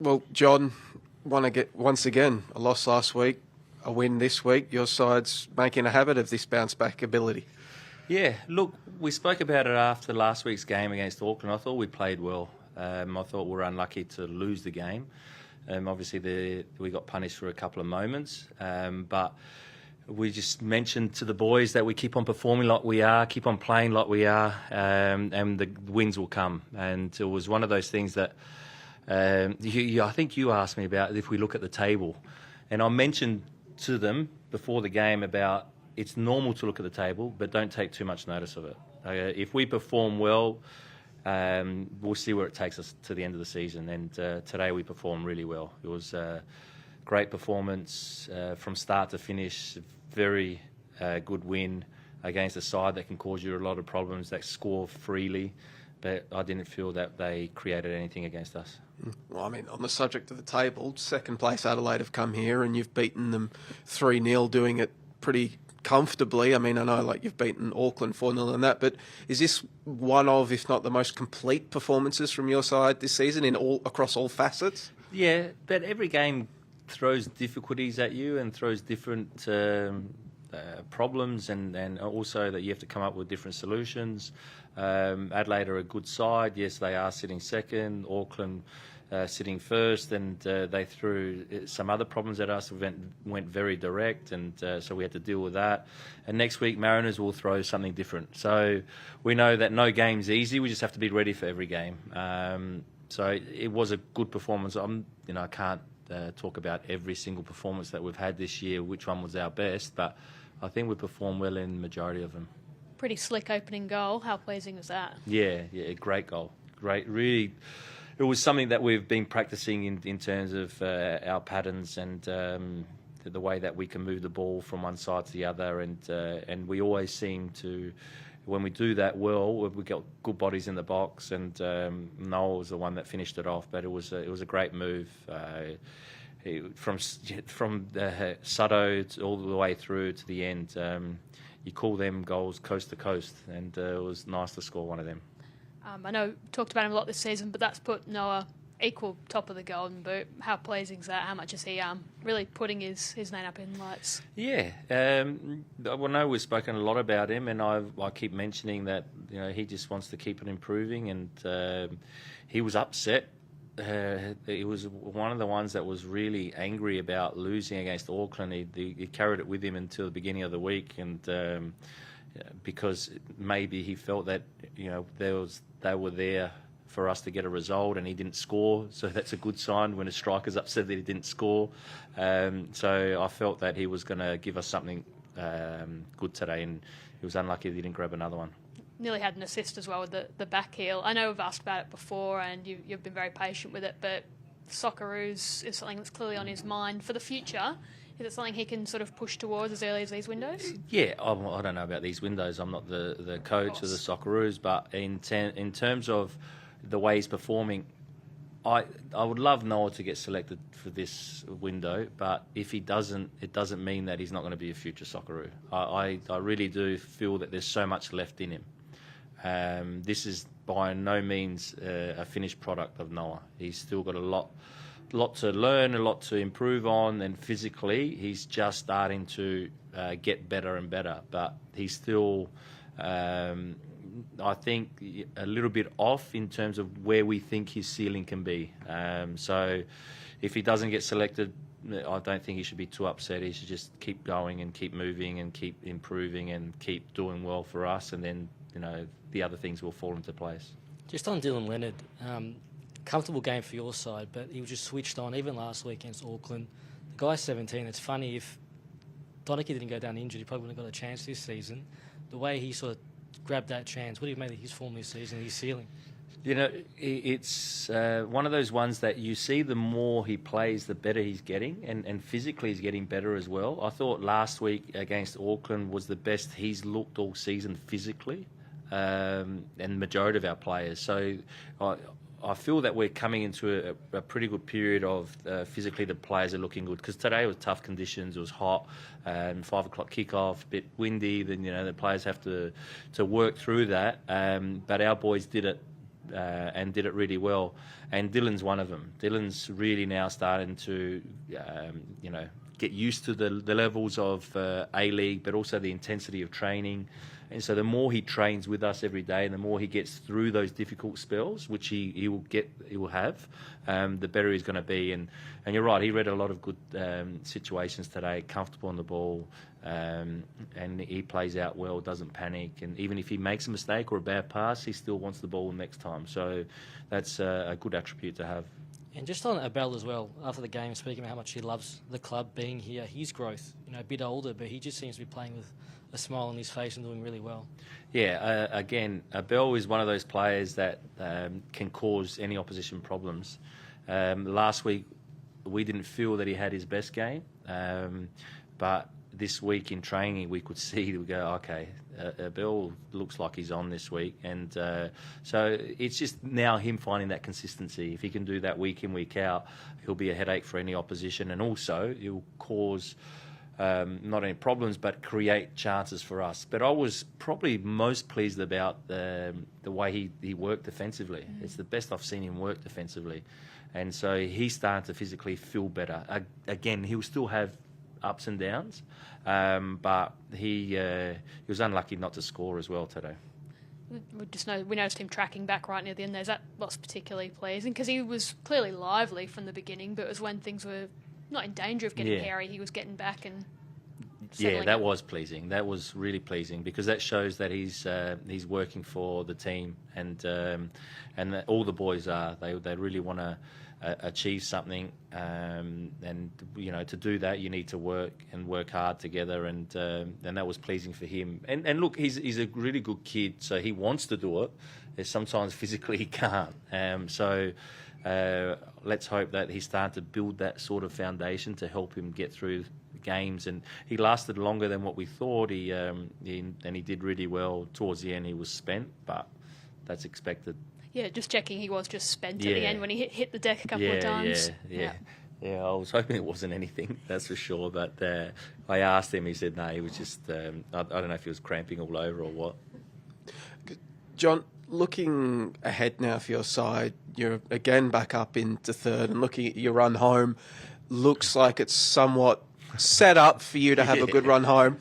Well, John, once again a loss last week, a win this week. Your side's making a habit of this bounce back ability. Yeah, look, we spoke about it after last week's game against Auckland. I thought we played well. I thought we were unlucky to lose the game. Obviously, we got punished for a couple of moments, but we just mentioned to the boys that we keep on performing like we are, keep on playing like we are, and the wins will come. And it was one of those things that I think you asked me about if we look at the table. And I mentioned to them before the game about it's normal to look at the table, but don't take too much notice of it. If we perform well, we'll see where it takes us to the end of the season. And today we performed really well. It was a great performance from start to finish. Very good win against a side that can cause you a lot of problems, that score freely. But I didn't feel that they created anything against us. Well, I mean, on the subject of the table, second place Adelaide have come here and you've beaten them 3-0, doing it pretty comfortably. I mean, I know you've beaten Auckland 4-0 and that, but is this one of, if not the most complete performances from your side this season across all facets? Yeah, but every game throws difficulties at you and throws different problems and also that you have to come up with different solutions. Adelaide are a good side. Yes, they are sitting second. Auckland sitting first, and they threw some other problems at us. Went very direct, and so we had to deal with that. And next week, Mariners will throw something different. So we know that no game's easy. We just have to be ready for every game. So it was a good performance. I can't talk about every single performance that we've had this year, which one was our best, but I think we performed well in the majority of them. Pretty slick opening goal. How pleasing was that? Yeah, great goal. Great, really. It was something that we've been practicing in terms of our patterns and the way that we can move the ball from one side to the other, and we always seem to, when we do that well, we get good bodies in the box. And Noel was the one that finished it off, but it was a great move. From Sutto all the way through to the end. You call them goals coast to coast, and it was nice to score one of them. I know we talked about him a lot this season, but that's put Noah equal top of the Golden Boot. How pleasing is that? How much is he really putting his name up in lights? Yeah, I know we've spoken a lot about him, and I keep mentioning that he just wants to keep it improving, and he was upset. He was one of the ones that was really angry about losing against Auckland. He carried it with him until the beginning of the week, and because maybe he felt that they were there for us to get a result, and he didn't score. So that's a good sign when a striker's upset that he didn't score. So I felt that he was going to give us something good today, and he was unlucky that he didn't grab another one. Nearly had an assist as well with the back heel. I know we've asked about it before and you've been very patient with it, but Socceroos is something that's clearly on his mind for the future. Is it something he can sort of push towards as early as these windows? Yeah, I don't know about these windows. I'm not the coach of the Socceroos, but in terms of the way he's performing, I would love Noah to get selected for this window, but if he doesn't, it doesn't mean that he's not going to be a future Socceroo. I really do feel that there's so much left in him. This is by no means a finished product of Noah. He's still got a lot to learn, a lot to improve on, and physically he's just starting to get better and better. But he's still, I think, a little bit off in terms of where we think his ceiling can be. So if he doesn't get selected, I don't think he should be too upset. He should just keep going and keep moving and keep improving and keep doing well for us, and then the other things will fall into place. Just on Dylan Leonard, comfortable game for your side, but he was just switched on, even last week against Auckland. The guy's 17. It's funny, if Donachie didn't go down injured, he probably wouldn't have got a chance this season. The way he sort of grabbed that chance, what do you make of his form this season, his ceiling? It's one of those ones that you see the more he plays, the better he's getting, and physically he's getting better as well. I thought last week against Auckland was the best he's looked all season physically, and the majority of our players. So I feel that we're coming into a pretty good period of physically the players are looking good, because today was tough conditions. It was hot, 5 o'clock kickoff, a bit windy. Then the players have to work through that. But our boys did it and did it really well. And Dylan's one of them. Dylan's really now starting to, get used to the levels of A-League, but also the intensity of training. And so the more he trains with us every day, and the more he gets through those difficult spells, which he will have, the better he's going to be. And you're right, he read a lot of good situations today, comfortable on the ball, and he plays out well, doesn't panic. And even if he makes a mistake or a bad pass, he still wants the ball next time. So that's a good attribute to have. And just on Abel as well, after the game, speaking about how much he loves the club being here, his growth, a bit older, but he just seems to be playing with a smile on his face and doing really well. Yeah, again, Abel is one of those players that can cause any opposition problems. Last week, we didn't feel that he had his best game, but this week in training, we could see, we go, okay, Abel looks like he's on this week. And so it's just now him finding that consistency. If he can do that week in, week out, he'll be a headache for any opposition. And also, he'll cause not only problems, but create chances for us. But I was probably most pleased about the way he worked defensively. Mm-hmm. It's the best I've seen him work defensively. And so he's starting to physically feel better. Again, he'll still have ups and downs, but he was unlucky not to score as well today. We noticed him tracking back right near the end there. Is that what's particularly pleasing? Because he was clearly lively from the beginning, but it was when things were not in danger of getting hairy, he was getting back and yeah, that was pleasing. That was really pleasing because that shows that he's working for the team, and that all the boys are. They really want to achieve something, and to do that you need to work hard together, and that was pleasing for him. And look, he's a really good kid, so he wants to do it. Sometimes physically he can't. So let's hope that he's starting to build that sort of foundation to help him get through games. And he lasted longer than what we thought. He did really well. Towards the end, he was spent, but that's expected. Yeah, just checking, he was just spent at the end when he hit the deck a couple of times. Yeah, I was hoping it wasn't anything, that's for sure. But I asked him, he said no, he was just, I don't know if he was cramping all over or what. John, looking ahead now for your side, you're again back up into third, and looking at your run home, looks like it's somewhat set up for you to have a good run home.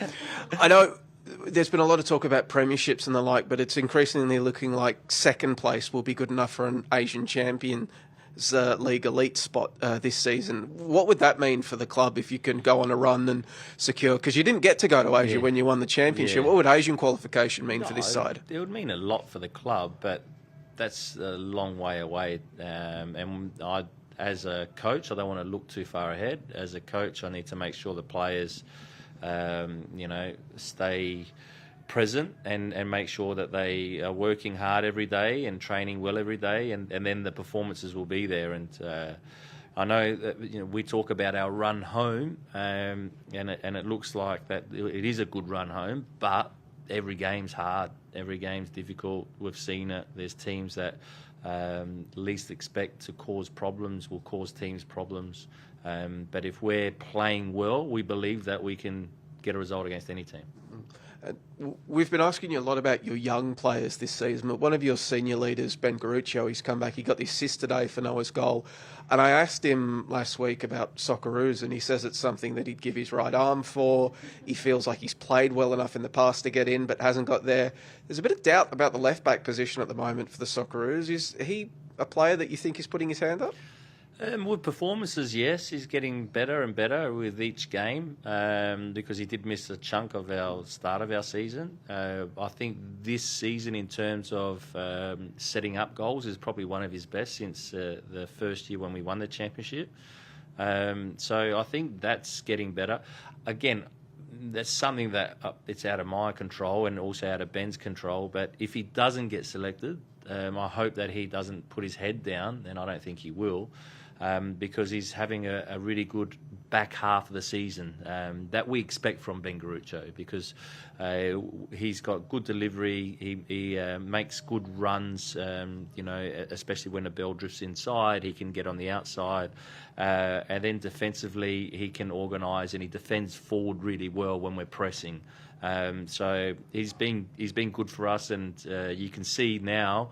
I know there's been a lot of talk about premierships and the like, but it's increasingly looking like second place will be good enough for an Asian Champions League elite spot this season. What would that mean for the club if you can go on a run and secure? Because you didn't get to go to Asia when you won the championship. What would Asian qualification mean for this side? It would mean a lot for the club, but that's a long way away. And as a coach, I don't want to look too far ahead. As a coach, I need to make sure the players stay present and make sure that they are working hard every day and training well every day, and then the performances will be there. And I know that we talk about our run home, and it looks like that it is a good run home, but every game's hard, every game's difficult. We've seen it. There's teams that least expect to cause problems will cause teams problems. But if we're playing well, we believe that we can get a result against any team. We've been asking you a lot about your young players this season, but one of your senior leaders, Ben Garuccio, he's come back. He got the assist today for Noah's goal. And I asked him last week about Socceroos, and he says it's something that he'd give his right arm for. He feels like he's played well enough in the past to get in, but hasn't got there. There's a bit of doubt about the left-back position at the moment for the Socceroos. Is he a player that you think is putting his hand up? With performances, yes, he's getting better and better with each game because he did miss a chunk of our start of our season. I think this season, in terms of setting up goals, is probably one of his best since the first year when we won the championship. So I think that's getting better. Again, that's something that it's out of my control and also out of Ben's control. But if he doesn't get selected, I hope that he doesn't put his head down, and I don't think he will. Because he's having a really good back half of the season that we expect from Ben Garuccio, because he's got good delivery, he makes good runs, especially when the ball drifts inside, he can get on the outside, and then defensively he can organise and he defends forward really well when we're pressing. So he's been good for us, and you can see now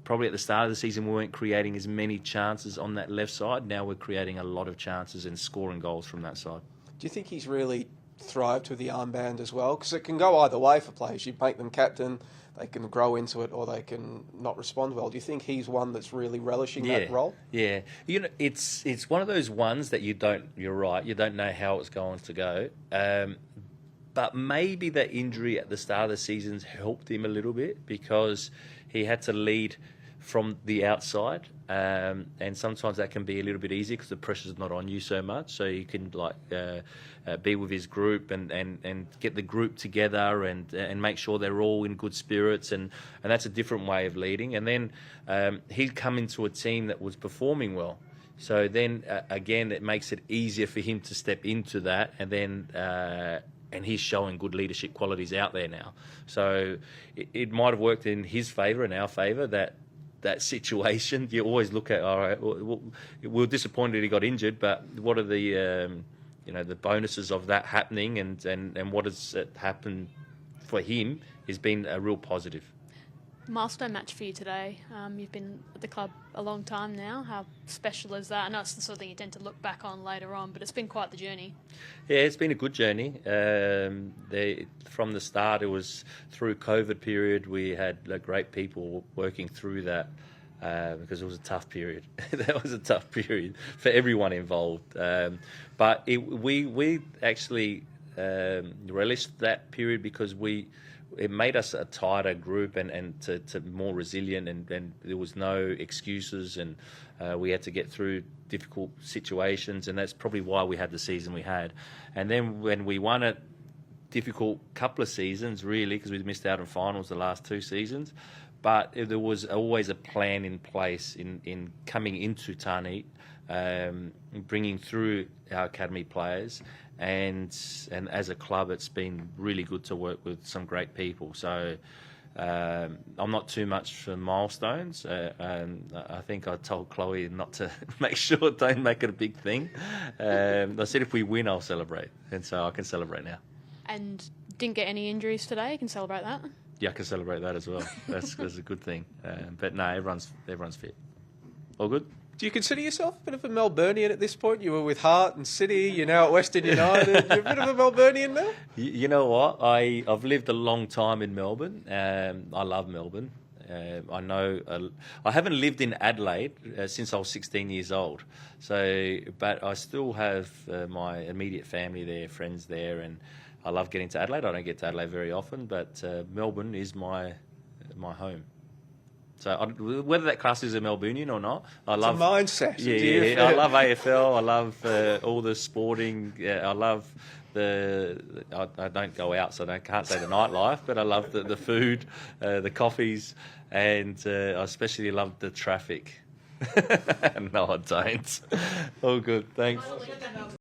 probably at the start of the season we weren't creating as many chances on that left side. Now we're creating a lot of chances and scoring goals from that side. Do you think he's really thrived with the armband as well? Because it can go either way for players. You make them captain, they can grow into it, or they can not respond well. Do you think he's one that's really relishing that role? Yeah, it's one of those ones that you're right, you don't know how it's going to go. But maybe that injury at the start of the season's helped him a little bit, because he had to lead from the outside, and sometimes that can be a little bit easier because the pressure's not on you so much, so you can be with his group and get the group together and make sure they're all in good spirits, and that's a different way of leading. And then he'd come into a team that was performing well, so then again it makes it easier for him to step into that, and then and he's showing good leadership qualities out there now. So it might have worked in his favour and our favour, that situation. You always look at, all right, we're disappointed he got injured, but what are the the bonuses of that happening, and what has happened for him has been a real positive. Milestone match for you today. You've been at the club a long time now. How special is that? I know it's the sort of thing you tend to look back on later on, but it's been quite the journey. Yeah, it's been a good journey. From the start, it was through COVID period. We had great people working through that because it was a tough period. That was a tough period for everyone involved. But we actually relished that period because it made us a tighter group and to more resilient, and there was no excuses, and we had to get through difficult situations, and that's probably why we had the season we had. And then when we won a difficult couple of seasons, really, because we missed out on finals the last 2 seasons, but there was always a plan in place in coming into Tarneit, bringing through our academy players, and as a club, it's been really good to work with some great people. So I'm not too much for milestones. I think I told Chloe not to don't make it a big thing. I said if we win, I'll celebrate, and so I can celebrate now. And didn't get any injuries today. You can celebrate that. Yeah, I can celebrate that as well. That's a good thing. But no, everyone's fit. All good. Do you consider yourself a bit of a Melburnian at this point? You were with Hart and City, you're now at Western United. You're a bit of a Melburnian now? You know what? I've lived a long time in Melbourne. I love Melbourne. I haven't lived in Adelaide since I was 16 years old. But I still have my immediate family there, friends there, and I love getting to Adelaide. I don't get to Adelaide very often, but Melbourne is my home. So whether that class is a Melbourneian or not, I love a mindset. Yeah, I love AFL. I love all the sporting. I love I don't go out, so I can't say the nightlife, but I love the food, the coffees, and I especially love the traffic. No, I don't. All good. Thanks.